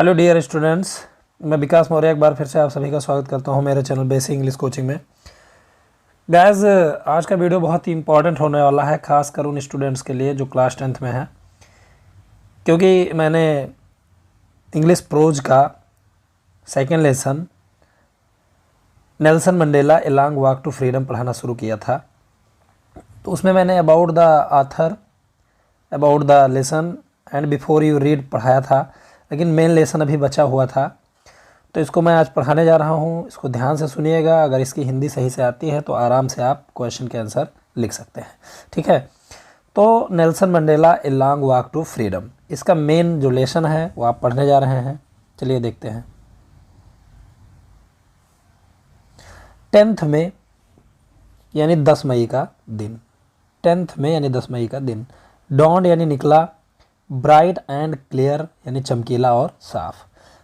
Hello dear students, मैं विकास मौर्य एक बार फिर से आप सभी का स्वागत करता हूं मेरे चैनल बेसिक इंग्लिश कोचिंग में। गाइस, आज का वीडियो बहुत ही इंपॉर्टेंट होने वाला है, खासकर उन स्टूडेंट्स के लिए जो क्लास 10th में हैं, क्योंकि मैंने इंग्लिश प्रोज का second lesson Nelson Mandela a long walk to freedom पढ़ाना शुरू किया था। तो उसमें मैंने about the author, about the lesson and before you read पढ़ाया था, लेकिन मेन लेसन अभी बचा हुआ था। तो इसको मैं आज पढ़ाने जा रहा हूँ। इसको ध्यान से सुनिएगा। अगर इसकी हिंदी सही से आती है तो आराम से आप क्वेश्चन के आंसर लिख सकते हैं, ठीक है। तो Nelson Mandela a long walk to freedom, इसका मेन जो लेसन है वो आप पढ़ने जा रहे हैं। चलिए देखते हैं। 10th में यानी 10 मई का दिन, 10th में यानी 10 मई का दिन। डॉन्ड यानी निकला, ब्राइट एंड क्लियर यानी चमकीला और साफ।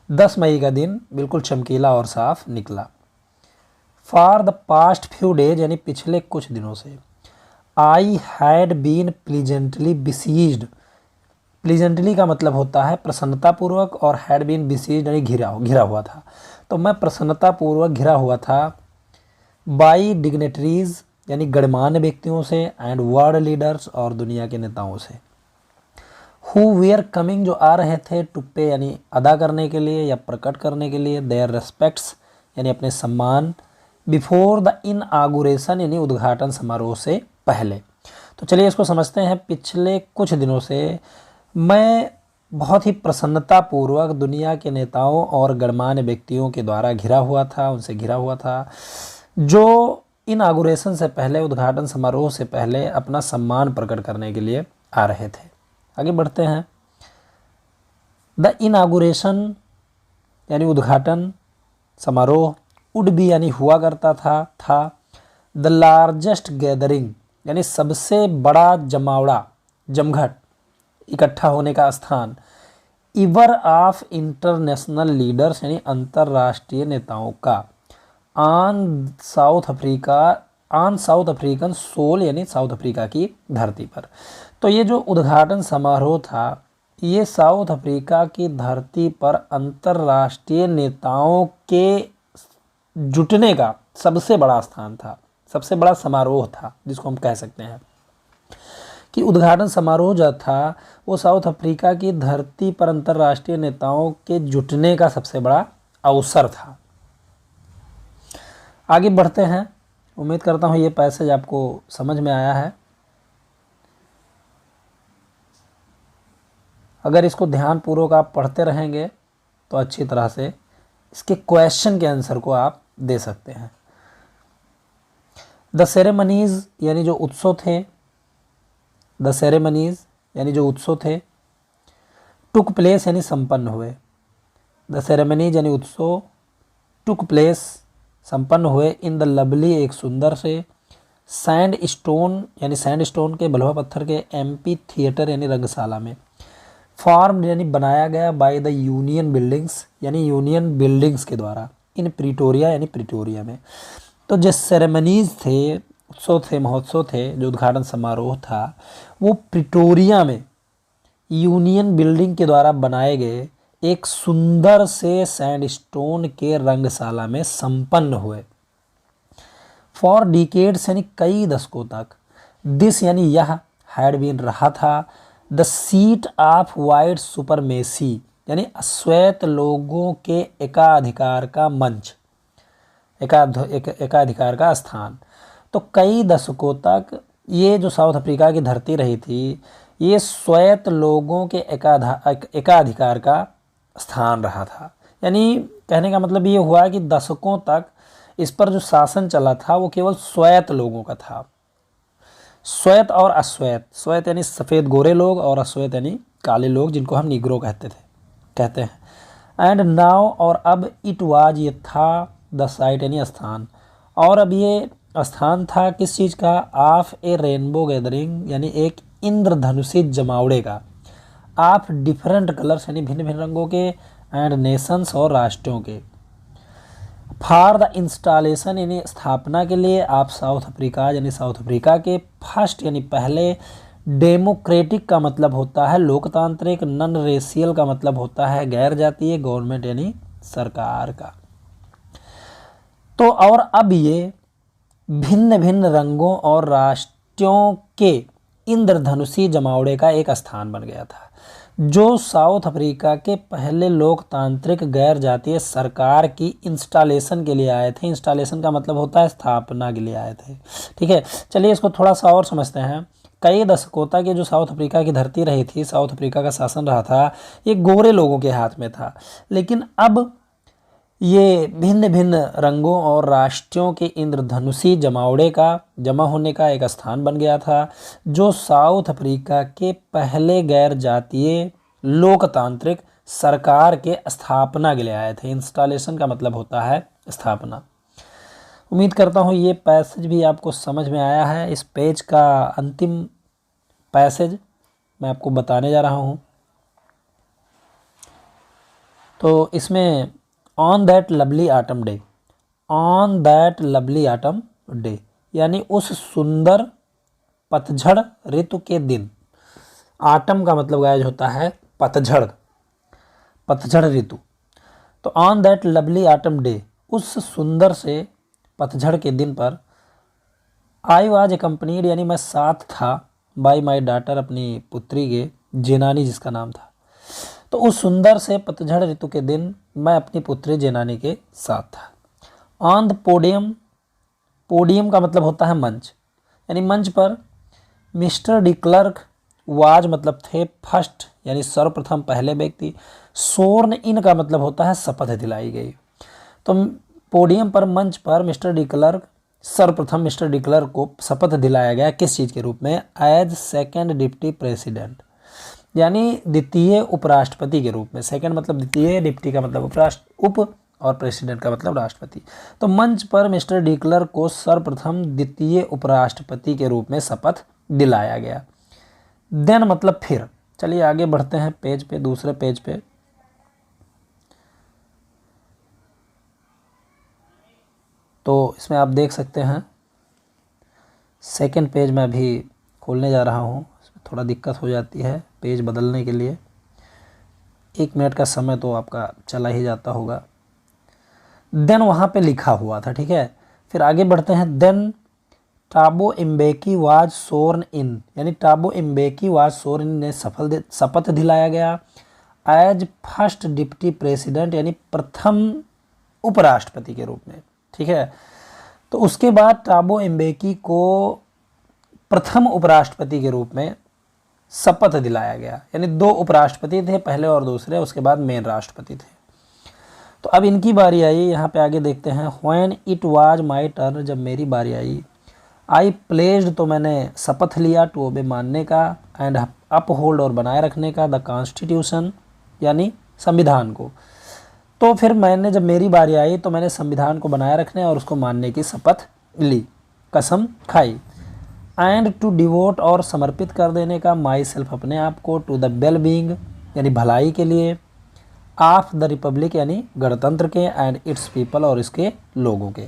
10 मई का दिन बिल्कुल चमकीला और साफ निकला। For the past few days यानी पिछले कुछ दिनों से। I had been pleasantly besieged, pleasantly का मतलब होता है प्रसन्नतापूर्वक, और हैड बीन बिसीज्ड यानी घिरा हुआ था। तो मैं प्रसन्नतापूर्वक घिरा हुआ था। बाई डिग्नेटरीज यानी गणमान्य व्यक्तियों से, एंड वर्ल्ड लीडर्स और दुनिया के नेताओं से। हु वेयर कमिंग जो आ रहे थे, टू पे यानी अदा करने के लिए या प्रकट करने के लिए, देयर रेस्पेक्ट्स यानी अपने सम्मान, बिफोर द इनऑगुरेशन यानी उद्घाटन समारोह से पहले। तो चलिए इसको समझते हैं। पिछले कुछ दिनों से मैं बहुत ही प्रसन्नतापूर्वक दुनिया के नेताओं और गणमान्य व्यक्तियों के द्वारा घिरा हुआ था, उनसे घिरा हुआ था, जो इनऑगुरेशन से पहले, उद्घाटन समारोह से पहले अपना सम्मान प्रकट करने के लिए आ रहे थे। आगे बढ़ते हैं। द इनॉगुरेशन यानी उद्घाटन समारोह, वुड बी यानी हुआ करता था। द लार्जेस्ट गैदरिंग यानी सबसे बड़ा जमावड़ा, जमघट, इकट्ठा होने का स्थान। इवर ऑफ इंटरनेशनल लीडर्स यानी अंतर्राष्ट्रीय नेताओं का। ऑन साउथ अफ्रीकन सोल यानी साउथ अफ्रीका की धरती पर। तो ये जो उद्घाटन समारोह था, ये साउथ अफ्रीका की धरती पर अंतर्राष्ट्रीय नेताओं के जुटने का सबसे बड़ा स्थान था, सबसे बड़ा समारोह था, जिसको हम कह सकते हैं कि उद्घाटन समारोह जो था वो साउथ अफ्रीका की धरती पर अंतर्राष्ट्रीय नेताओं के जुटने का सबसे बड़ा अवसर था। आगे बढ़ते हैं। उम्मीद करता हूँ ये पैसेज आपको समझ में आया है। अगर इसको ध्यानपूर्वक आप पढ़ते रहेंगे तो अच्छी तरह से इसके क्वेश्चन के आंसर को आप दे सकते हैं। द सेरेमनीज यानी जो उत्सव थे, द सेरेमनीज यानी जो उत्सव थे। टुक प्लेस यानी संपन्न हुए। द सेरेमनीज यानी उत्सव, टुक प्लेस संपन्न हुए, इन द लवली एक सुंदर से, सैंड स्टोन यानी सैंड स्टोन के, बलुआ पत्थर के, एम्पी थिएटर यानी रंगशाला में। फॉर्म यानी बनाया गया, बाय द यूनियन बिल्डिंग्स यानी यूनियन बिल्डिंग्स के द्वारा, इन प्रिटोरिया यानी प्रिटोरिया में। तो जो सेरेमनीज थे, उत्सव थे, महोत्सव थे, जो उद्घाटन समारोह था, वो प्रिटोरिया में यूनियन बिल्डिंग के द्वारा बनाए गए एक सुंदर से सैंडस्टोन के रंगशाला में संपन्न हुए। फॉर डिकेड्स यानी कई दशकों तक। दिस यानी यह, हैड बीन रहा था, the seat of white supremacy यानी अश्वेत लोगों के एकाधिकार का मंच, एकाधिकार का स्थान। तो कई दशकों तक ये जो साउथ अफ्रीका की धरती रही थी, ये श्वेत लोगों के एकाधिकार का स्थान रहा था। यानी कहने का मतलब ये हुआ कि दशकों तक इस पर जो शासन चला था वो केवल श्वेत लोगों का था। श्वेत और अश्वेत, श्वेत यानी सफ़ेद गोरे लोग और अश्वेत यानी काले लोग, जिनको हम निग्रो कहते हैं। एंड नाउ और अब, इट वाज ये था, द साइट यानी स्थान, और अब ये स्थान था किस चीज़ का, ऑफ ए रेनबो गैदरिंग यानी एक इंद्रधनुषी जमावड़े का, ऑफ डिफरेंट कलर्स यानी भिन्न भिन्न रंगों के, एंड नेशंस और राष्ट्रों के। फॉर द इंस्टॉलेशन यानी स्थापना के लिए, आप साउथ अफ्रीका यानी साउथ अफ्रीका के, फर्स्ट यानी पहले, डेमोक्रेटिक का मतलब होता है लोकतांत्रिक, नॉन रेशियल का मतलब होता है गैर जातीय, गवर्नमेंट यानी सरकार का। तो और अब ये भिन्न भिन्न रंगों और राष्ट्रों के इंद्रधनुषी जमावड़े का एक स्थान बन गया था, जो साउथ अफ्रीका के पहले लोकतांत्रिक गैर जातीय सरकार की इंस्टॉलेशन के लिए आए थे। इंस्टॉलेशन का मतलब होता है स्थापना के लिए आए थे। ठीक है, चलिए इसको थोड़ा सा और समझते हैं। कई दशकों तक ये जो साउथ अफ्रीका की धरती रही थी, साउथ अफ्रीका का शासन रहा था, ये गोरे लोगों के हाथ में था। लेकिन अब ये भिन्न भिन्न रंगों और राष्ट्रों के इंद्रधनुषी जमावड़े का जमा होने का एक स्थान बन गया था, जो साउथ अफ्रीका के पहले गैर जातीय लोकतांत्रिक सरकार के स्थापना के लिए आए थे। इंस्टॉलेशन का मतलब होता है स्थापना। उम्मीद करता हूँ ये पैसेज भी आपको समझ में आया है। इस पेज का अंतिम पैसेज मैं आपको बताने जा रहा हूँ। तो इसमें on that lovely autumn day, on that lovely autumn day यानी उस सुंदर पतझड़ ऋतु के दिन। ऑटम का मतलब गाइस होता है पतझड़, पतझड़ ऋतु। तो on that lovely autumn day, उस सुंदर से पतझड़ के दिन पर, आई वाज एकम्पनीड यानी मैं साथ था, बाय माई डॉटर अपनी पुत्री के, जेनानी जिसका नाम था। तो उस सुंदर से पतझड़ ऋतु के दिन मैं अपनी पुत्री जेनानी के साथ था। ऑन द पोडियम, पोडियम का मतलब होता है मंच, यानी मंच पर मिस्टर डी क्लर्क वाज मतलब थे, फर्स्ट यानी सर्वप्रथम पहले व्यक्ति, सोर्न इन का मतलब होता है शपथ दिलाई गई। तो पोडियम पर मंच पर मिस्टर डी क्लर्क, सर्वप्रथम मिस्टर डी क्लर्क को शपथ दिलाया गया किस चीज़ के रूप में? एज सेकेंड डिप्टी प्रेसिडेंट, यानी द्वितीय उपराष्ट्रपति के रूप में। सेकंड मतलब द्वितीय, डिप्टी का मतलब उप और प्रेसिडेंट का मतलब राष्ट्रपति। तो मंच पर मिस्टर डी क्लर्क को सर्वप्रथम द्वितीय उपराष्ट्रपति के रूप में शपथ दिलाया गया। देन मतलब फिर। चलिए आगे बढ़ते हैं पेज पे, दूसरे पेज पे। तो इसमें आप देख सकते हैं, सेकंड पेज में अभी खोलने जा रहा हूँ, थोड़ा दिक्कत हो जाती है पेज बदलने के लिए। 1 मिनट का समय तो आपका चला ही जाता होगा। देन वहाँ पे लिखा हुआ था, ठीक है। फिर आगे बढ़ते हैं। देन टाबो इम्बेकी वाज सोर्न इन, यानी टाबो इम्बेकी वाज सोर्न इन ने शपथ दिलाया गया एज फर्स्ट डिप्टी प्रेसिडेंट, यानी प्रथम उपराष्ट्रपति के रूप में, ठीक है। तो उसके बाद टाबो इम्बेकी को प्रथम उपराष्ट्रपति के रूप में शपथ दिलाया गया, यानी 2 उपराष्ट्रपति थे, पहले और दूसरे, उसके बाद मेन राष्ट्रपति थे। तो अब इनकी बारी आई, यहाँ पे आगे देखते हैं। When it was my turn, जब मेरी बारी आई, आई प्लेज्ड तो मैंने शपथ लिया, टू ओबे मानने का, एंड अपहोल्ड और बनाए रखने का, द कॉन्स्टिट्यूशन यानी संविधान को। तो फिर मैंने जब मेरी बारी आई तो मैंने संविधान को बनाए रखने और उसको मानने की शपथ ली, कसम खाई। एंड टू डिवोट और समर्पित कर देने का, माई सेल्फ अपने आप को, टू द वेल बीइंग यानी भलाई के लिए, ऑफ द रिपब्लिक यानी गणतंत्र के, एंड इट्स पीपल और इसके लोगों के।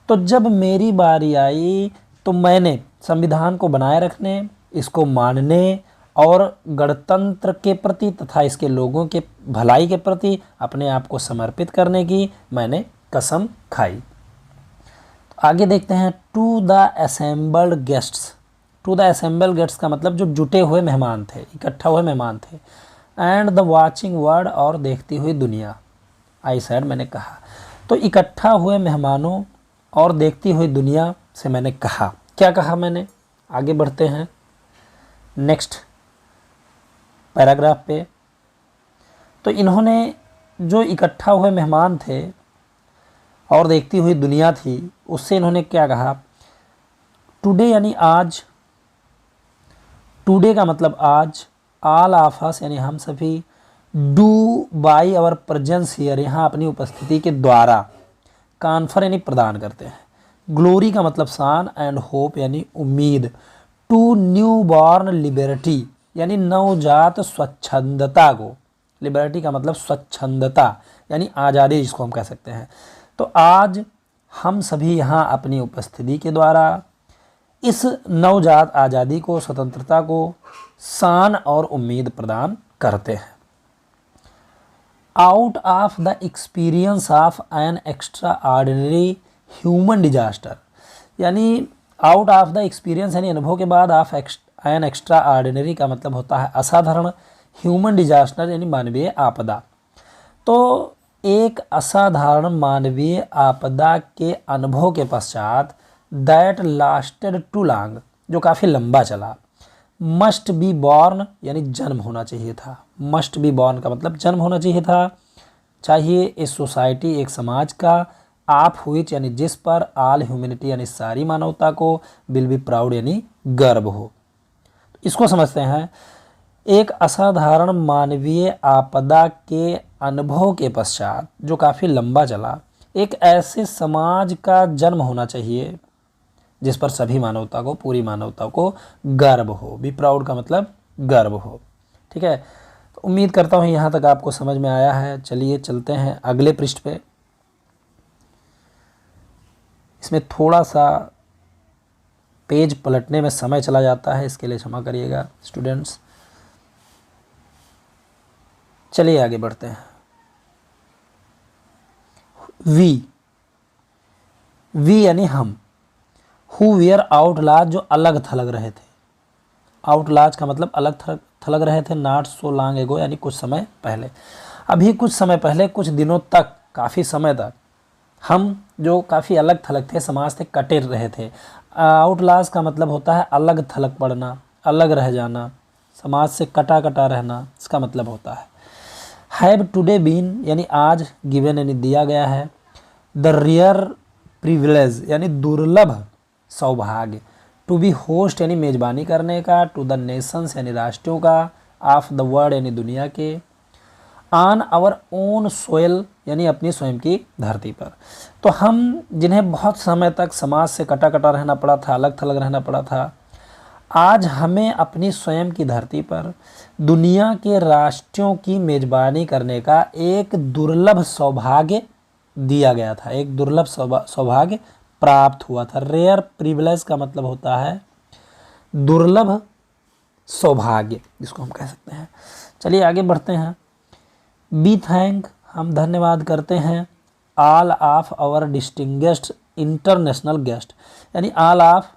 तो जब मेरी बारी आई तो मैंने संविधान को बनाए रखने, इसको मानने और गणतंत्र के प्रति तथा इसके लोगों के भलाई के प्रति अपने आप को समर्पित करने की मैंने कसम खाई। आगे देखते हैं। To the assembled guests, to the assembled guests का मतलब जो जुटे हुए मेहमान थे, इकट्ठा हुए मेहमान थे। एंड द वाचिंग वर्ल्ड और देखती हुई दुनिया, आई सेड मैंने कहा। तो इकट्ठा हुए मेहमानों और देखती हुई दुनिया से मैंने कहा, क्या कहा मैंने? आगे बढ़ते हैं नेक्स्ट पैराग्राफ पे। तो इन्होंने जो इकट्ठा हुए मेहमान थे और देखती हुई दुनिया थी, उससे इन्होंने क्या कहा? टुडे यानी आज, टुडे का मतलब आज, ऑल ऑफ अस यानी हम सभी, do by our presence here यहाँ अपनी उपस्थिति के द्वारा, कॉन्फर यानी प्रदान करते हैं, ग्लोरी का मतलब शान, एंड होप यानी उम्मीद, टू न्यू बॉर्न लिबर्टी यानी नवजात स्वच्छंदता को, लिबर्टी का मतलब स्वच्छंदता यानी आज़ादी जिसको हम कह सकते हैं। तो आज हम सभी यहाँ अपनी उपस्थिति के द्वारा इस नवजात आज़ादी को, स्वतंत्रता को शान और उम्मीद प्रदान करते हैं। Out of the experience of an extra ordinary human disaster, यानी आउट ऑफ द एक्सपीरियंस यानी अनुभव के बाद, ऑफ एन एक्स्ट्रा ऑर्डिनरी का मतलब होता है असाधारण, ह्यूमन डिजास्टर यानी मानवीय आपदा। तो एक असाधारण मानवीय आपदा के अनुभव के पश्चात, दैट लास्टेड टू लॉन्ग, जो काफ़ी लंबा चला, मस्ट बी बॉर्न यानी जन्म होना चाहिए था। मस्ट बी बॉर्न का मतलब जन्म होना चाहिए था, चाहिए ए सोसाइटी, एक समाज का, आप हुईच यानी जिस पर, आल ह्यूमैनिटी यानी सारी मानवता को, विल बी प्राउड यानी गर्व हो। इसको समझते हैं। एक असाधारण मानवीय आपदा के अनुभव के पश्चात, जो काफ़ी लंबा चला, एक ऐसे समाज का जन्म होना चाहिए जिस पर सभी मानवता को, पूरी मानवता को गर्व हो। बी प्राउड का मतलब गर्व हो। ठीक है, तो उम्मीद करता हूँ यहाँ तक आपको समझ में आया है। चलिए चलते हैं अगले पृष्ठ पे। इसमें थोड़ा सा पेज पलटने में समय चला जाता है, इसके लिए क्षमा करिएगा स्टूडेंट्स। चलिए आगे बढ़ते हैं। वी यानी हम, हु वेयर आउटलाज, जो अलग थलग रहे थे। आउटलाज का मतलब अलग थलग रहे थे, नॉट सो लॉन्ग एगो यानी कुछ समय पहले। अभी कुछ समय पहले, कुछ दिनों तक, काफ़ी समय तक हम जो काफ़ी अलग थलग थे, समाज से कटे रहे थे। आउटलाज का मतलब होता है अलग थलग पड़ना, अलग रह जाना, समाज से कटा कटा रहना, इसका मतलब होता है। हैव टुडे बीन यानी आज, गिवन यानी दिया गया है, द रेयर प्रिविलेज यानी दुर्लभ सौभाग्य, टू बी होस्ट यानी मेज़बानी करने का, टू द नेशंस यानी राष्ट्रों का, ऑफ द वर्ल्ड यानी दुनिया के, ऑन आवर ओन सोयल यानी अपनी स्वयं की धरती पर। तो हम जिन्हें बहुत समय तक समाज से कटा कटा रहना पड़ा था, अलग थलग रहना पड़ा था, आज हमें अपनी स्वयं की धरती पर दुनिया के राष्ट्रों की मेज़बानी करने का एक दुर्लभ सौभाग्य दिया गया था, एक दुर्लभ सौभाग्य प्राप्त हुआ था। रेयर प्रिविलेज का मतलब होता है दुर्लभ सौभाग्य, जिसको हम कह सकते हैं। चलिए आगे बढ़ते हैं। बी थैंक, हम धन्यवाद करते हैं, all of our distinguished international guest, यानी ऑल ऑफ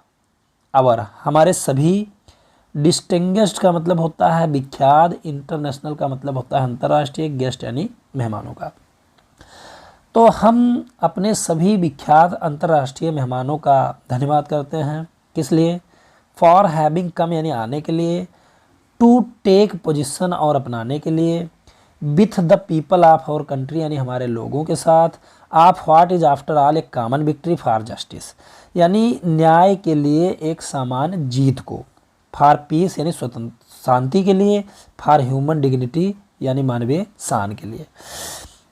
आवर हमारे सभी, डिस्टिंग्विश्ड का मतलब होता है विख्यात, इंटरनेशनल का मतलब होता है अंतर्राष्ट्रीय, गेस्ट यानी मेहमानों का। तो हम अपने सभी विख्यात अंतर्राष्ट्रीय मेहमानों का धन्यवाद करते हैं। किस लिए? फॉर हैविंग कम यानी आने के लिए, टू टेक पोजीशन और अपनाने के लिए, with the people of our country यानी हमारे लोगों के साथ, of what is after all a common victory for justice यानी न्याय के लिए एक समान जीत को, फॉर पीस यानी स्वतंत्र शांति के लिए, फॉर ह्यूमन डिग्निटी यानी मानवीय शान के लिए।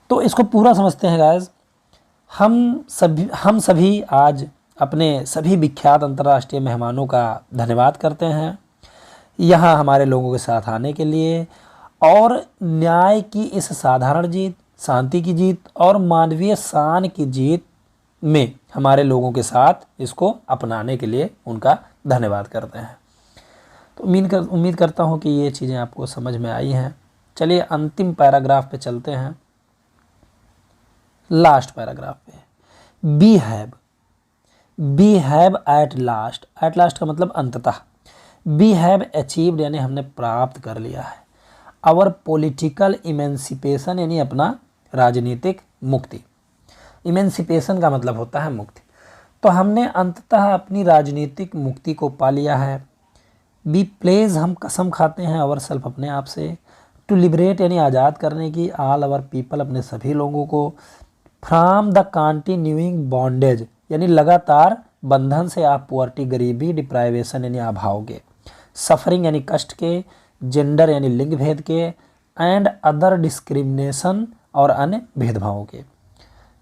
तो इसको पूरा समझते हैं गाइस। हम सभी आज अपने सभी विख्यात अंतर्राष्ट्रीय मेहमानों का धन्यवाद करते हैं यहाँ हमारे लोगों के साथ आने के लिए, और न्याय की इस साधारण जीत, शांति की जीत और मानवीय शान की जीत में हमारे लोगों के साथ इसको अपनाने के लिए उनका धन्यवाद करते हैं। तो उम्मीद करता हूँ कि ये चीज़ें आपको समझ में आई हैं। चलिए अंतिम पैराग्राफ पे चलते हैं, लास्ट पैराग्राफ पे। बी हैव एट लास्ट का मतलब अंततः, बी हैव अचीव्ड यानी हमने प्राप्त कर लिया है, आवर पॉलिटिकल इमेंसिपेशन यानी अपना राजनीतिक मुक्ति। इमेंसिपेशन का मतलब होता है मुक्ति। तो हमने अंततः अपनी राजनीतिक मुक्ति को पा लिया है। बी प्लेज हम कसम खाते हैं, आवर सेल्फ अपने आप से, टू लिबरेट यानी आज़ाद करने की, ऑल आवर पीपल अपने सभी लोगों को, फ्रॉम द कंटिन्यूइंग बॉन्डेज यानी लगातार बंधन से, आप पुअर्टी गरीबी, डिप्राइवेशन यानी अभाव के, सफरिंग यानी कष्ट के, जेंडर यानी लिंग भेद के, एंड अदर डिस्क्रिमिनेशन और अन्य भेदभावों के।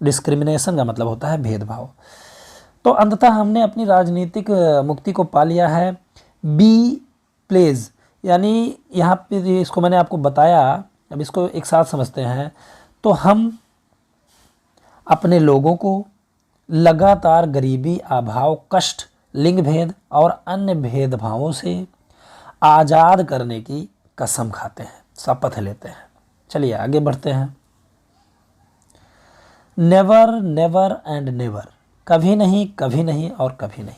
डिस्क्रिमिनेशन का मतलब होता है भेदभाव। तो अंततः हमने अपनी राजनीतिक मुक्ति को पा लिया है। बी प्लेज यानी यहाँ पे इसको मैंने आपको बताया, अब इसको एक साथ समझते हैं। तो हम अपने लोगों को लगातार गरीबी, अभाव, कष्ट लिंग भेद और अन्य भेदभावों से आज़ाद करने की कसम खाते हैं, शपथ लेते हैं। चलिए आगे बढ़ते हैं। नेवर, नेवर एंड नेवर, कभी नहीं और कभी नहीं।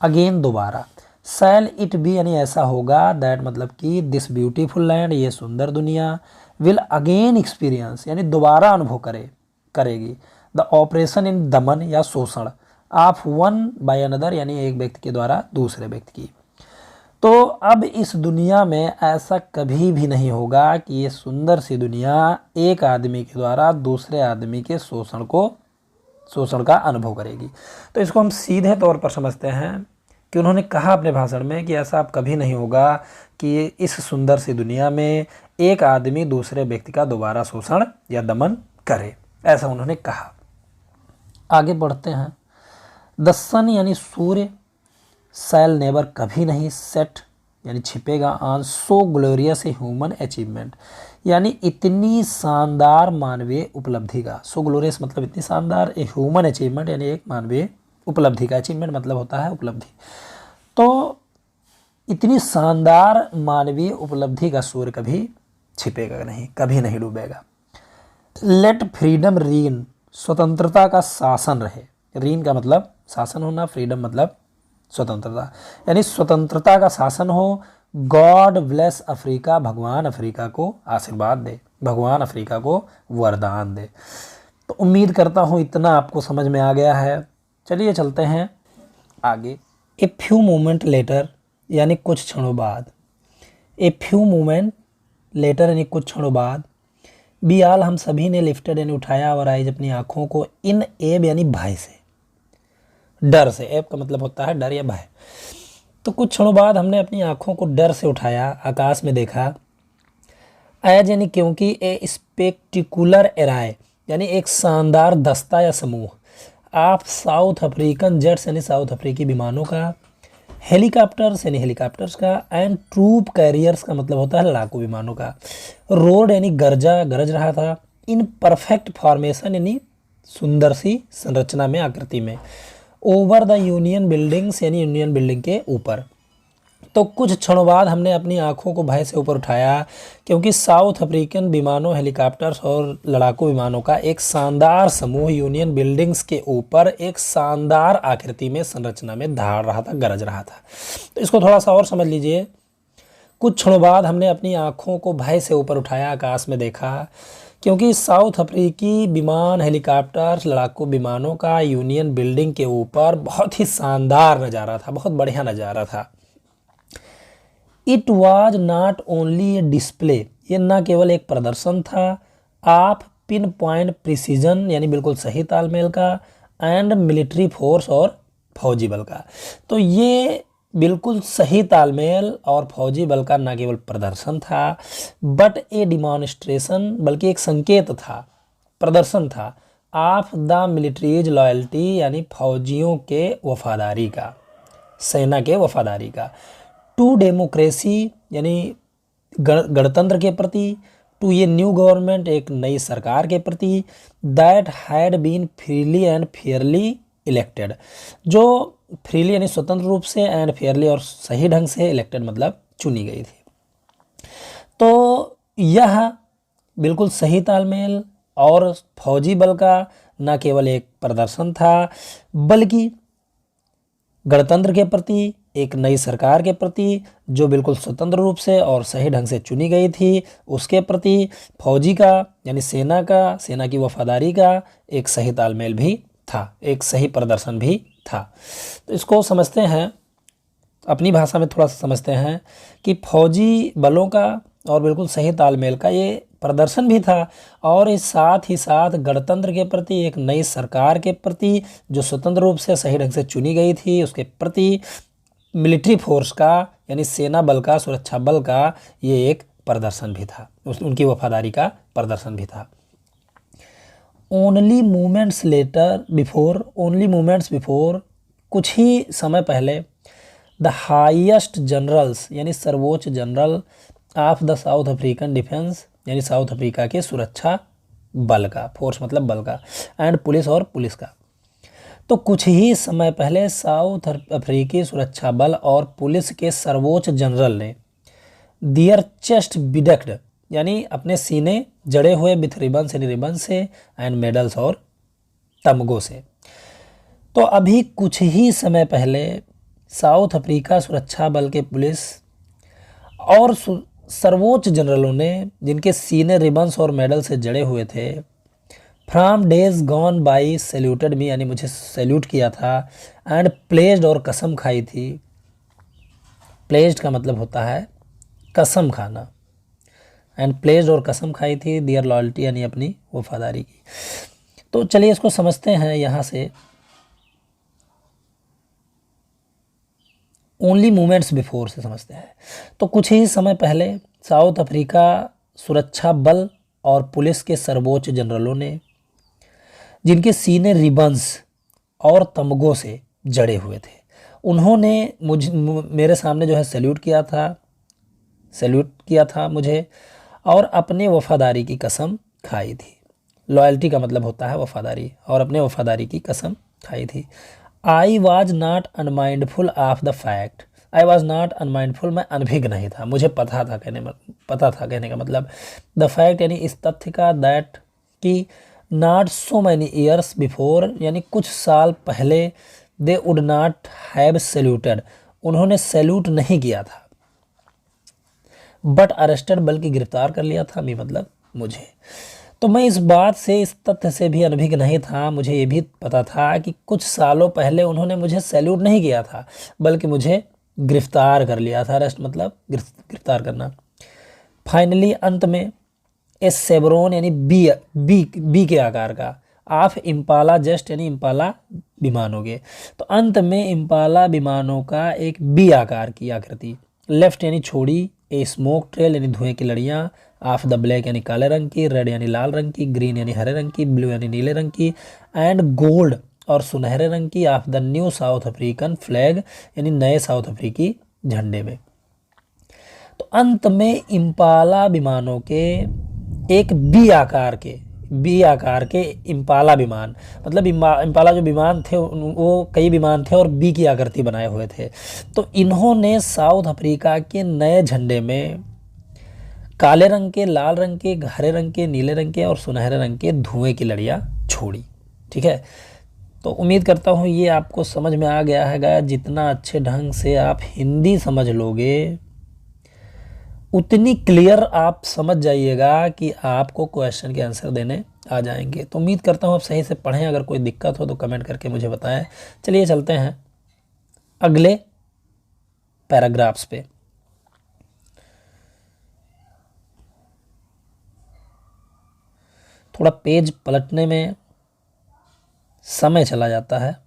अगेन, दोबारा। शैल इट बी, यानी ऐसा होगा, दैट मतलब कि दिस ब्यूटीफुल लैंड, ये सुंदर दुनिया, विल अगेन एक्सपीरियंस, यानी दोबारा अनुभव करेगी द ऑपरेशन इन दमन या शोषण ऑफ वन बाय अनदर, यानी एक व्यक्ति के द्वारा दूसरे व्यक्ति की। तो अब इस दुनिया में ऐसा कभी भी नहीं होगा कि ये सुंदर सी दुनिया एक आदमी के द्वारा दूसरे आदमी के शोषण का अनुभव करेगी। तो इसको हम सीधे तौर पर समझते हैं कि उन्होंने कहा अपने भाषण में कि ऐसा अब कभी नहीं होगा कि इस सुंदर सी दुनिया में एक आदमी दूसरे व्यक्ति का दोबारा शोषण या दमन करे, ऐसा उन्होंने कहा। आगे बढ़ते हैं। द सन, यानी सूर्य, शैल नेवर, कभी नहीं, सेट, यानी छिपेगा, on so glorious a human achievement, यानी इतनी शानदार मानवीय उपलब्धि का। सो ग्लोरियस मतलब इतनी शानदार, ए ह्यूमन अचीवमेंट यानी एक मानवीय उपलब्धि का। अचीवमेंट मतलब होता है उपलब्धि। तो इतनी शानदार मानवीय उपलब्धि का सूर्य कभी छिपेगा नहीं, कभी नहीं डूबेगा। लेट फ्रीडम रीन, स्वतंत्रता का शासन रहे। रीन का मतलब शासन होना, फ्रीडम मतलब स्वतंत्रता, यानी स्वतंत्रता का शासन हो। गॉड ब्लेस अफ्रीका, भगवान अफ्रीका को आशीर्वाद दे, भगवान अफ्रीका को वरदान दे। तो उम्मीद करता हूँ इतना आपको समझ में आ गया है। चलिए चलते हैं आगे। ए फ्यू मोमेंट लेटर, यानी कुछ क्षणों बाद। ए फ्यू मोमेंट लेटर, यानी कुछ क्षणों बाद। बी आल, हम सभी ने, लिफ्टेड यानी उठाया, और आइज, अपनी आँखों को, इन एब यानी भय से, डर से। एब का मतलब होता है डर या भय। तो कुछ क्षणों बाद हमने अपनी आंखों को डर से उठाया, आकाश में देखा। एज यानी क्योंकि, ए स्पेक्टिकुलर एराय, यानी एक शानदार दस्ता या समूह। ऑफ साउथ अफ्रीकन जेट्स, यानी साउथ अफ्रीकी विमानों का। हेलीकॉप्टर्स यानी हेलीकॉप्टर्स का। एंड ट्रूप कैरियर्स का मतलब होता है लड़ाकू विमानों का। रोड यानी गरज रहा था। इन परफेक्ट फॉर्मेशन, यानी सुंदर सी संरचना में, आकृति में। ओवर द यूनियन बिल्डिंग्स, यानी यूनियन बिल्डिंग के ऊपर। तो कुछ क्षणों बाद हमने अपनी आंखों को भय से ऊपर उठाया, क्योंकि साउथ अफ्रीकन विमानों, हेलीकॉप्टर्स और लड़ाकू विमानों का एक शानदार समूह यूनियन बिल्डिंग्स के ऊपर एक शानदार आकृति में, संरचना में धाड़ रहा था, गरज रहा था। तो इसको थोड़ा सा और समझ लीजिए। कुछ क्षणों बाद हमने अपनी आंखों को भय से ऊपर उठाया, आकाश में देखा, क्योंकि साउथ अफ्रीकी विमान, हेलीकॉप्टर्स, लड़ाकू विमानों का यूनियन बिल्डिंग के ऊपर बहुत ही शानदार नज़ारा था, बहुत बढ़िया नज़ारा था। It was not only A display, ये न केवल एक प्रदर्शन था, ऑफ पिन पॉइंट प्रिसीजन, यानी बिल्कुल सही तालमेल का, एंड मिलिट्री फोर्स, और फौजी बल का। तो ये बिल्कुल सही तालमेल और फौजी बल का न केवल प्रदर्शन था, बट ए डिमॉन्स्ट्रेशन, बल्कि एक संकेत था, प्रदर्शन था, ऑफ द मिलिट्रीज लॉयल्टी, यानी फौजियों के वफादारी का, सेना के वफादारी का। टू डेमोक्रेसी, यानी गणतंत्र के प्रति। टू ये न्यू गवर्नमेंट, एक नई सरकार के प्रति। That had been freely and fairly elected, जो फ्रीली यानी स्वतंत्र रूप से, एंड फेयरली और सही ढंग से, इलेक्टेड मतलब चुनी गई थी। तो यह बिल्कुल सही तालमेल और फौजी बल का न केवल एक प्रदर्शन था, बल्कि गणतंत्र के प्रति, एक नई सरकार के प्रति जो बिल्कुल स्वतंत्र रूप से और सही ढंग से चुनी गई थी, उसके प्रति, फौजी का यानी सेना का, सेना की वफादारी का एक सही तालमेल भी था, एक सही प्रदर्शन भी था। तो इसको समझते हैं, अपनी भाषा में थोड़ा सा समझते हैं कि फौजी बलों का और बिल्कुल सही तालमेल का ये प्रदर्शन भी था, और इस साथ ही साथ गणतंत्र के प्रति, एक नई सरकार के प्रति जो स्वतंत्र रूप से सही ढंग से चुनी गई थी, उसके प्रति मिलिट्री फोर्स का यानी सेना बल का, सुरक्षा बल का ये एक प्रदर्शन भी था, उनकी वफादारी का प्रदर्शन भी था। ओनली मोमेंट्स बिफोर, कुछ ही समय पहले, द हाईएस्ट जनरल्स यानी सर्वोच्च general of the south African defence, यानी साउथ अफ्रीका के सुरक्षा बल का, फोर्स मतलब बल का, एंड पुलिस और पुलिस का। तो कुछ ही समय पहले साउथ अफ्रीकी सुरक्षा बल और पुलिस के सर्वोच्च जनरल ने दियर चेस्ट बिडक्ड यानी अपने सीने जड़े हुए विथ रिबन से, रिबन से एंड मेडल्स और तमगों से। तो अभी कुछ ही समय पहले साउथ अफ्रीका सुरक्षा बल के पुलिस और सर्वोच्च जनरलों ने, जिनके सीने रिबन्स और मेडल से जड़े हुए थे, from days gone by saluted me यानी मुझे सैल्यूट किया था, एंड प्लेज्ड और कसम खाई थी। प्लेज्ड का मतलब होता है कसम खाना, एंड प्लेज्ड और कसम खाई थी दियर लॉयल्टी यानी अपनी वफादारी की। तो चलिए इसको समझते हैं यहाँ से। ओनली मोमेंट्स बिफोर से समझते हैं। तो कुछ ही समय पहले साउथ अफ्रीका सुरक्षा बल और पुलिस के सर्वोच्च जनरलों ने, जिनके सीने रिबन्स और तमगों से जड़े हुए थे, उन्होंने मेरे सामने जो है सैल्यूट किया था मुझे, और अपने वफादारी की कसम खाई थी। लॉयल्टी का मतलब होता है वफादारी, और अपने वफादारी की कसम खाई थी। I was not unmindful of the fact, I was not unmindful, मैं अनभिज्ञ नहीं था, मुझे पता था कहने का मतलब द फैक्ट यानी इस तथ्य का, दैट कि not so many years before यानी कुछ साल पहले, they would not have saluted, उन्होंने सैल्यूट नहीं किया था, बट अरेस्टेड बल्कि गिरफ्तार कर लिया था, मी मतलब मुझे। तो मैं इस बात से, इस तथ्य से भी अनभिज्ञ नहीं था, मुझे ये भी पता था कि कुछ सालों पहले उन्होंने मुझे सैल्यूट नहीं किया था, बल्कि मुझे गिरफ्तार कर लिया था। अरेस्ट मतलब गिरफ्तार करना। फाइनली अंत में ए सेबरोन यानी बी के आकार का, ऑफ इम्पाला जेस्ट यानी इम्पाला विमानों के, तो अंत में इम्पाला विमानों का एक बी आकार की आकृति, लेफ्ट यानी छोड़ी, ए स्मोक ट्रेल यानी धुएं की लड़ियाँ, ऑफ द ब्लैक यानी काले रंग की, रेड यानी लाल रंग की, ग्रीन यानी हरे रंग की, ब्लू यानी नीले रंग की, एंड गोल्ड और सुनहरे रंग की, of the new south African flag यानी नए साउथ अफ्रीकी झंडे में। तो अंत में इम्पाला विमानों के एक बी आकार के इम्पाला विमान, मतलब इम्पाला जो विमान थे वो कई विमान थे और बी की आकृति बनाए हुए थे। तो इन्होंने साउथ अफ्रीका के नए झंडे में काले रंग के, लाल रंग के, हरे रंग के, नीले रंग के और सुनहरे रंग के धुएं की लड़ियाँ छोड़ी। ठीक है, तो उम्मीद करता हूँ ये आपको समझ में आ गया है। जितना अच्छे ढंग से आप हिंदी समझ लोगे उतनी क्लियर आप समझ जाइएगा कि आपको क्वेश्चन के आंसर देने आ जाएंगे। तो उम्मीद करता हूँ आप सही से पढ़ें। अगर कोई दिक्कत हो तो कमेंट करके मुझे बताएं। चलिए चलते हैं अगले पैराग्राफ्स पे। थोड़ा पेज पलटने में समय चला जाता है,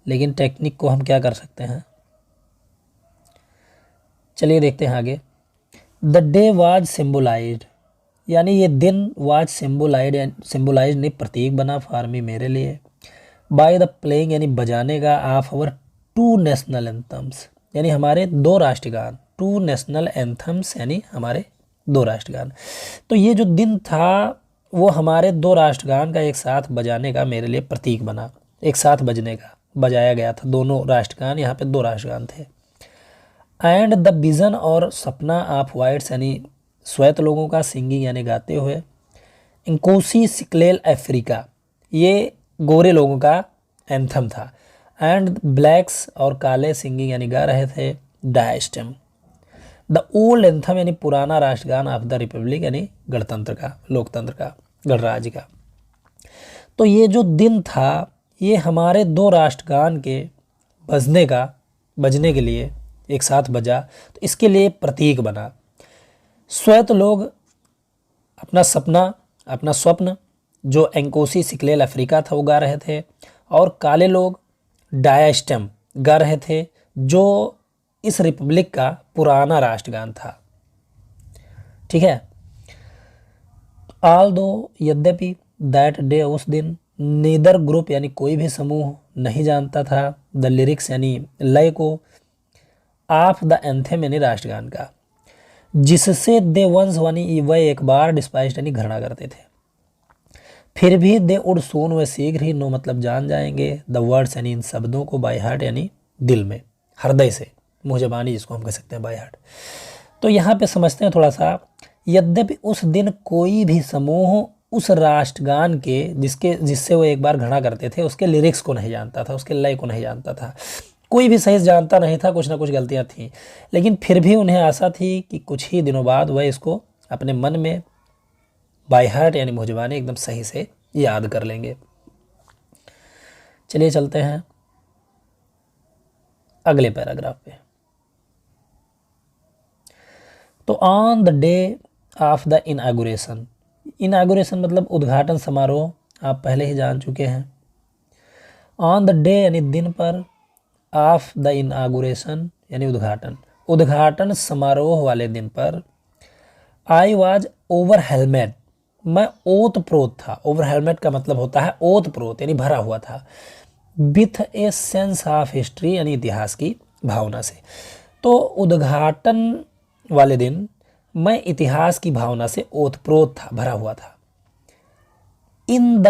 लेकिन टेक्निक को हम क्या कर सकते हैं। चलिए देखते हैं आगे। द डे वाज सिम्बोलाइज्ड यानी ये दिन वाज सिम्बोलाइज्ड नहीं प्रतीक बना फॉर मी मेरे लिए, बाय द प्लेइंग यानी बजाने का, of our two national anthems यानी हमारे दो राष्ट्रगान, टू नेशनल एंथम्स यानी हमारे दो राष्ट्रगान। तो ये जो दिन था वो हमारे दो राष्ट्रगान का एक साथ बजाने का मेरे लिए प्रतीक बना, एक साथ बजने का, बजाया गया था दोनों राष्ट्रगान, यहाँ पे दो राष्ट्रगान थे। एंड द विजन और सपना ऑफ वाइट्स यानी श्वेत लोगों का, सिंगिंग यानी गाते हुए, इंकोसी सिक्लेल अफ्रीका ये गोरे लोगों का एंथम था, एंड ब्लैक्स और काले सिंगिंग यानी गा रहे थे डायस्टम। द ओल्ड एंथम यानी पुराना राष्ट्रगान ऑफ द रिपब्लिक यानी गणतंत्र का, लोकतंत्र का, गणराज्य का। तो ये जो दिन था ये हमारे दो राष्ट्रगान के बजने के लिए एक साथ बजा, तो इसके लिए प्रतीक बना। श्वेत लोग अपना स्वप्न जो एंकोसी सिक्लेल अफ्रीका था वो गा रहे थे, और काले लोग डायस्टम गा रहे थे जो इस रिपब्लिक का पुराना राष्ट्रगान था। ठीक है, ऑल दो यद्यपि दैट डे उस दिन, नीदर ग्रुप यानी कोई भी समूह नहीं जानता था, द लिरिक्स यानी लय को, ऑफ द एंथम यानी राष्ट्रगान का, जिससे दे वंस यानी वह एक बार डिस्पाइस्ड यानी घृणा करते थे। फिर भी दे उड सून, वे शीघ्र ही, नो मतलब जान जाएंगे, द वर्ड्स यानी इन शब्दों को, बाय हार्ट यानी दिल में, हृदय से, मुँह ज़बानी जिसको हम कह सकते हैं बाय हार्ट। तो यहाँ पे समझते हैं थोड़ा सा। यद्यपि उस दिन कोई भी समूह उस राष्ट्रगान के जिससे वो एक बार घृणा करते थे उसके लिरिक्स को नहीं जानता था, उसके लय को नहीं जानता था, कोई भी सही जानता नहीं था, कुछ ना कुछ गलतियाँ थीं, लेकिन फिर भी उन्हें आशा थी कि कुछ ही दिनों बाद वह इसको अपने मन में बाय हार्ट यानी मुँह ज़बानी एकदम सही से याद कर लेंगे। चलिए चलते हैं अगले पैराग्राफ पे। तो on the day of the inauguration, inauguration मतलब उद्घाटन समारोह, आप पहले ही जान चुके हैं। ऑन द डे यानी दिन पर, ऑफ द इनागुरेशन यानी उद्घाटन, उद्घाटन समारोह वाले दिन पर, आई वॉज ओवर हेलमेट, मैं ओत प्रोत था। ओवर हेलमेट का मतलब होता है ओत प्रोत यानी भरा हुआ था, with a sense of history यानी इतिहास की भावना से। तो उद्घाटन वाले दिन मैं इतिहास की भावना से ओतप्रोत था, भरा हुआ था। In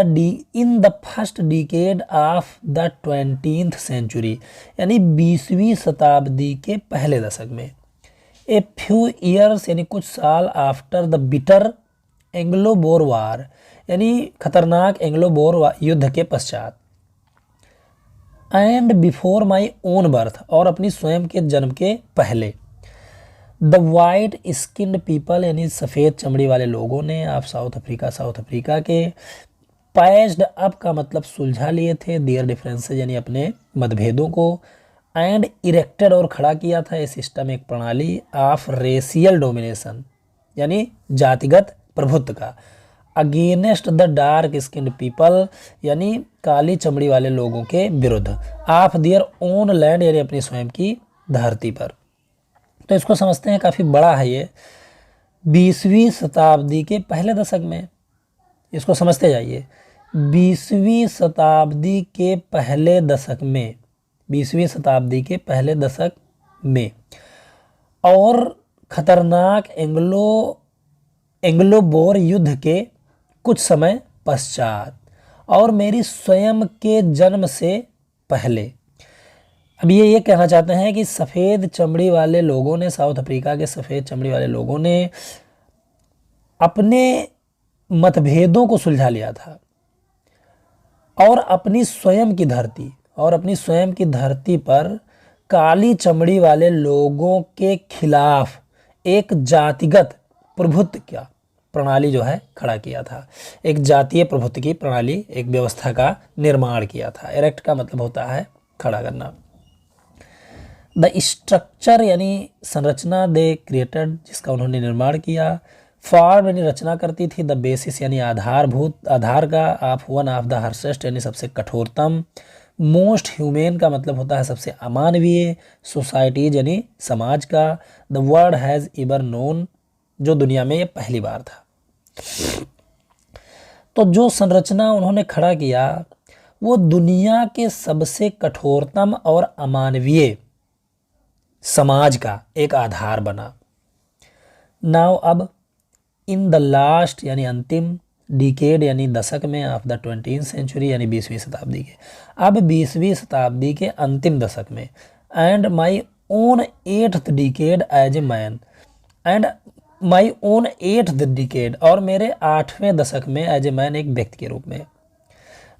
the first decade of the 20th century यानी 20वीं शताब्दी के पहले दशक में, ए फ्यू ईयर्स यानी कुछ साल, after the bitter Anglo Boer war यानी खतरनाक एंग्लो बोर युद्ध के पश्चात, and before my own birth और अपनी स्वयं के जन्म के पहले, द वाइट स्किन्ड पीपल यानी सफ़ेद चमड़ी वाले लोगों ने, आप साउथ अफ्रीका के, पैच्ड अप का मतलब सुलझा लिए थे, देयर डिफरेंसेज यानी अपने मतभेदों को, एंड इरेक्टेड और खड़ा किया था ए सिस्टम एक प्रणाली, ऑफ रेशियल डोमिनेशन यानी जातिगत प्रभुत्व का, against the dark skinned people यानी काली चमड़ी वाले लोगों के विरुद्ध, ऑफ देयर ओन लैंड यानी अपनी स्वयं की धरती पर। तो इसको समझते हैं, काफ़ी बड़ा है ये, 20वीं शताब्दी के पहले दशक में, इसको समझते जाइए, 20वीं शताब्दी के पहले दशक में, 20वीं शताब्दी के पहले दशक में, और खतरनाक एंग्लो बोर युद्ध के कुछ समय पश्चात, और मेरी स्वयं के जन्म से पहले। अब ये कहना चाहते हैं कि सफ़ेद चमड़ी वाले लोगों ने, साउथ अफ्रीका के सफ़ेद चमड़ी वाले लोगों ने अपने मतभेदों को सुलझा लिया था और अपनी स्वयं की धरती पर काली चमड़ी वाले लोगों के खिलाफ एक जातिगत प्रभुत्व का प्रणाली जो है खड़ा किया था, एक जातीय प्रभुत्व की प्रणाली, एक व्यवस्था का निर्माण किया था। इरेक्ट का मतलब होता है खड़ा करना। द स्ट्रक्चर यानी संरचना, दे क्रिएटेड जिसका उन्होंने निर्माण किया, फॉर्म यानी रचना करती थी, द बेसिस यानी आधार का, of one of the harshest यानी सबसे कठोरतम, मोस्ट ह्यूमेन का मतलब होता है सबसे अमानवीय, सोसाइटीज यानी समाज का, the world has ever known जो दुनिया में ये पहली बार था। तो जो संरचना उन्होंने खड़ा किया वो दुनिया के सबसे कठोरतम और अमानवीय समाज का एक आधार बना। नाउ अब इन द लास्ट यानी अंतिम, डिकेड यानी दशक में, ऑफ द 20th सेंचुरी यानी 20वीं शताब्दी के, अब 20वीं शताब्दी के अंतिम दशक में, and my own 8th decade as a man, and my own 8th decade और मेरे 8वें दशक में एज ए मैन एक व्यक्ति के रूप में,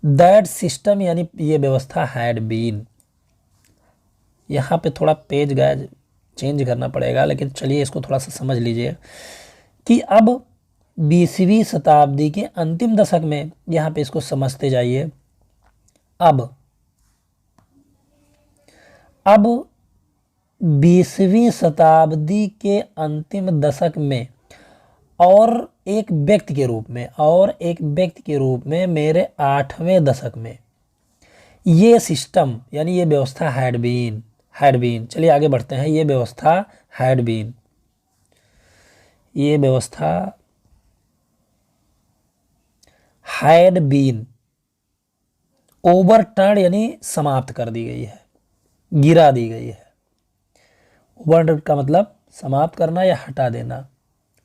दैट सिस्टम यानी ये व्यवस्था हैड बीन, यहाँ पे थोड़ा पेज गाइज चेंज करना पड़ेगा, लेकिन चलिए इसको थोड़ा सा समझ लीजिए कि अब 20वीं शताब्दी के अंतिम दशक में, यहाँ पे इसको समझते जाइए। अब 20वीं शताब्दी के अंतिम दशक में और एक व्यक्ति के रूप में मेरे 8वें दशक में ये सिस्टम यानी ये व्यवस्था हैड बीन। चलिए आगे बढ़ते हैं। ये व्यवस्था हैड बीन ओवरटर्न यानी समाप्त कर दी गई है, गिरा दी गई है। ओवरटर्न का मतलब समाप्त करना या हटा देना,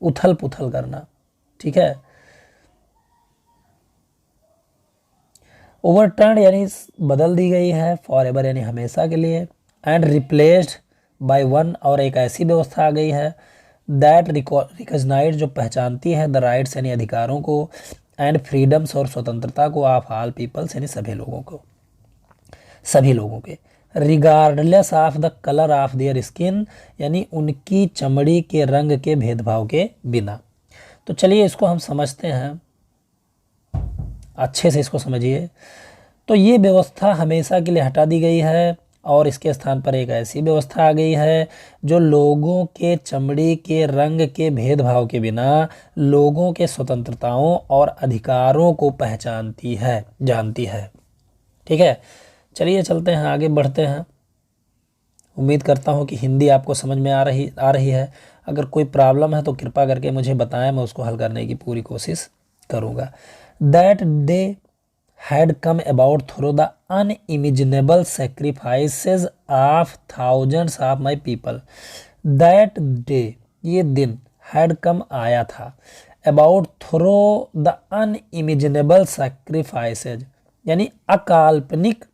उथल पुथल करना, ठीक है। ओवरटर्न यानी बदल दी गई है, फॉरएवर यानी हमेशा के लिए, एंड रिप्लेस्ड बाय वन और एक ऐसी व्यवस्था आ गई है दैट रिकॉग्नाइज जो पहचानती है द राइट्स यानी अधिकारों को, एंड फ्रीडम्स और स्वतंत्रता को ऑफ ऑल पीपल्स यानी सभी लोगों को, सभी लोगों के, regardless of the colour of their skin यानी उनकी चमड़ी के रंग के भेदभाव के बिना। तो चलिए इसको हम समझते हैं, अच्छे से इसको समझिए। तो ये व्यवस्था हमेशा के लिए हटा दी गई है और इसके स्थान पर एक ऐसी व्यवस्था आ गई है जो लोगों के चमड़ी के रंग के भेदभाव के बिना लोगों के स्वतंत्रताओं और अधिकारों को पहचानती है, जानती है। ठीक है, चलिए चलते हैं, आगे बढ़ते हैं। उम्मीद करता हूँ कि हिंदी आपको समझ में आ रही है। अगर कोई प्रॉब्लम है तो कृपा करके मुझे बताएं, मैं उसको हल करने की पूरी कोशिश करूँगा। That day had come about through the unimaginable sacrifices of thousands of my people. That day, ये दिन had come आया था, about through the unimaginable sacrifices यानी अकाल्पनिक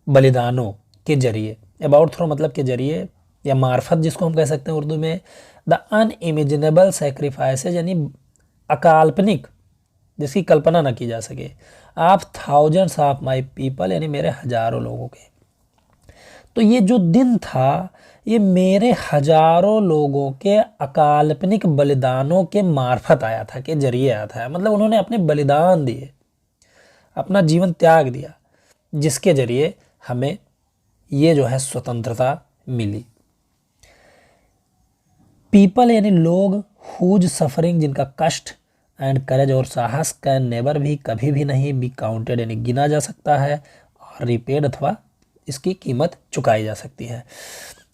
बलिदानों के जरिए, about through मतलब के जरिए या मार्फत जिसको हम कह सकते हैं उर्दू में, the unimaginable sacrifices यानी अकाल्पनिक जिसकी कल्पना ना की जा सके, आप थाउजेंड्स ऑफ माई पीपल यानी मेरे हजारों लोगों के। तो ये जो दिन था ये मेरे हजारों लोगों के अकाल्पनिक बलिदानों के मार्फत आया था, के जरिए आया था। मतलब उन्होंने अपने बलिदान दिए, अपना जीवन त्याग दिया, जिसके जरिए हमें ये जो है स्वतंत्रता मिली। पीपल यानी लोग, हुज सफरिंग जिनका कष्ट, एंड करेज और साहस, कैन नेवर भी कभी भी नहीं बी काउंटेड यानी गिना जा सकता है, और रिपेड अथवा इसकी कीमत चुकाई जा सकती है।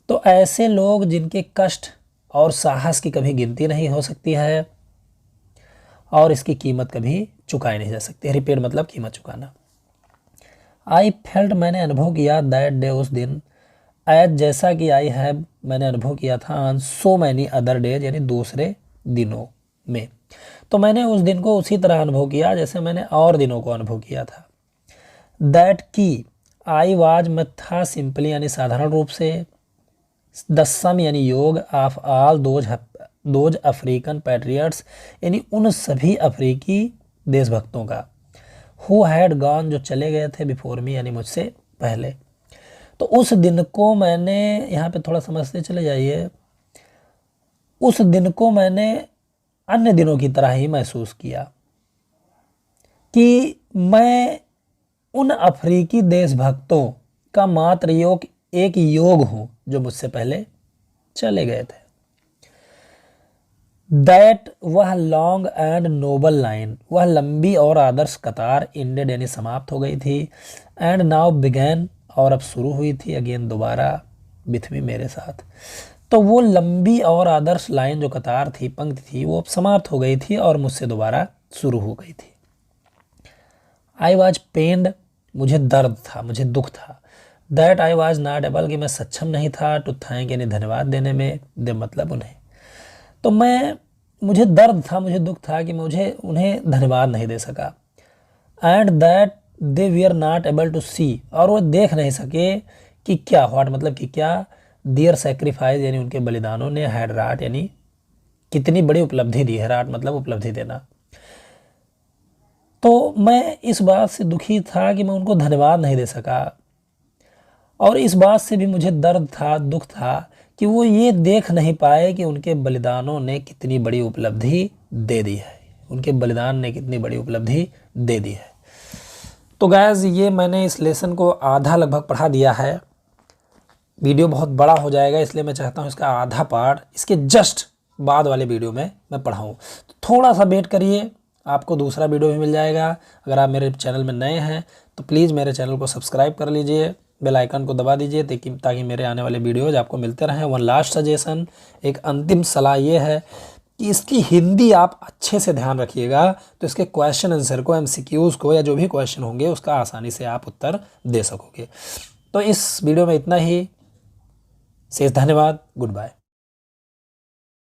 तो ऐसे लोग जिनके कष्ट और साहस की कभी गिनती नहीं हो सकती है और इसकी कीमत कभी चुकाई नहीं जा सकती। रिपेड मतलब कीमत चुकाना। आई फेल्ट मैंने अनुभव किया, दैट डे उस दिन, एज जैसा कि आई हैव मैंने अनुभव किया था, on so many other days यानी दूसरे दिनों में। तो मैंने उस दिन को उसी तरह अनुभव किया जैसे मैंने और दिनों को अनुभव किया था। दैट की आई वाज मैं था, सिंपली यानी साधारण रूप से, द सम यानी योग, of all those African patriots यानी उन सभी अफ्रीकी देशभक्तों का, हु हैड गॉन जो चले गए थे, बिफोर मी यानी मुझसे पहले। तो उस दिन को मैंने, यहाँ पे थोड़ा समझते चले जाइए, उस दिन को मैंने अन्य दिनों की तरह ही महसूस किया कि मैं उन अफ्रीकी देशभक्तों का मात्र एक योग हूं जो मुझसे पहले चले गए थे। दैट वह लॉन्ग एंड नोबल लाइन, वह लंबी और आदर्श कतार, इंडेड यानी समाप्त हो गई थी, एंड नाउ बिगैन और अब शुरू हुई थी, अगेन दोबारा, विथ मी मेरे साथ। तो वो लंबी और आदर्श लाइन जो कतार थी, पंक्ति थी, वो अब समाप्त हो गई थी और मुझसे दोबारा शुरू हो गई थी। आई वॉज पेन्ड, मुझे दर्द था, मुझे दुख था। That I was not able कि मैं सक्षम नहीं था, टू थैंक यानी धन्यवाद देने में, दे मतलब उन्हें। तो मुझे दर्द था, मुझे दुख था कि मुझे उन्हें धन्यवाद नहीं दे सका। And that they we are not able to see, और वो देख नहीं सके कि क्या, व्हाट मतलब कि क्या, देयर सेक्रीफाइस यानी उनके बलिदानों ने, हैड राट यानी कितनी बड़ी उपलब्धि दी है, राट मतलब उपलब्धि देना। तो मैं इस बात से दुखी था कि मैं उनको धन्यवाद नहीं दे सका, और इस बात से भी मुझे दर्द था, दुख था कि वो ये देख नहीं पाए कि उनके बलिदानों ने कितनी बड़ी उपलब्धि दे दी है, उनके बलिदान ने कितनी बड़ी उपलब्धि दे दी है। तो गाइस ये मैंने इस लेसन को आधा लगभग पढ़ा दिया है। वीडियो बहुत बड़ा हो जाएगा, इसलिए मैं चाहता हूँ इसका आधा पार्ट इसके जस्ट बाद वाले वीडियो में मैं पढ़ाऊँ। तो थोड़ा सा वेट करिए, आपको दूसरा वीडियो भी मिल जाएगा। अगर आप मेरे चैनल में नए हैं तो प्लीज़ मेरे चैनल को सब्सक्राइब कर लीजिए, बेल आइकन को दबा दीजिए ताकि मेरे आने वाले वीडियोज़ आपको मिलते रहें। वन लास्ट सजेशन, एक अंतिम सलाह ये है कि इसकी हिंदी आप अच्छे से ध्यान रखिएगा, तो इसके क्वेश्चन आंसर को, MCQs को, या जो भी क्वेश्चन होंगे उसका आसानी से आप उत्तर दे सकोगे। तो इस वीडियो में इतना ही। शेष धन्यवाद, गुड बाय।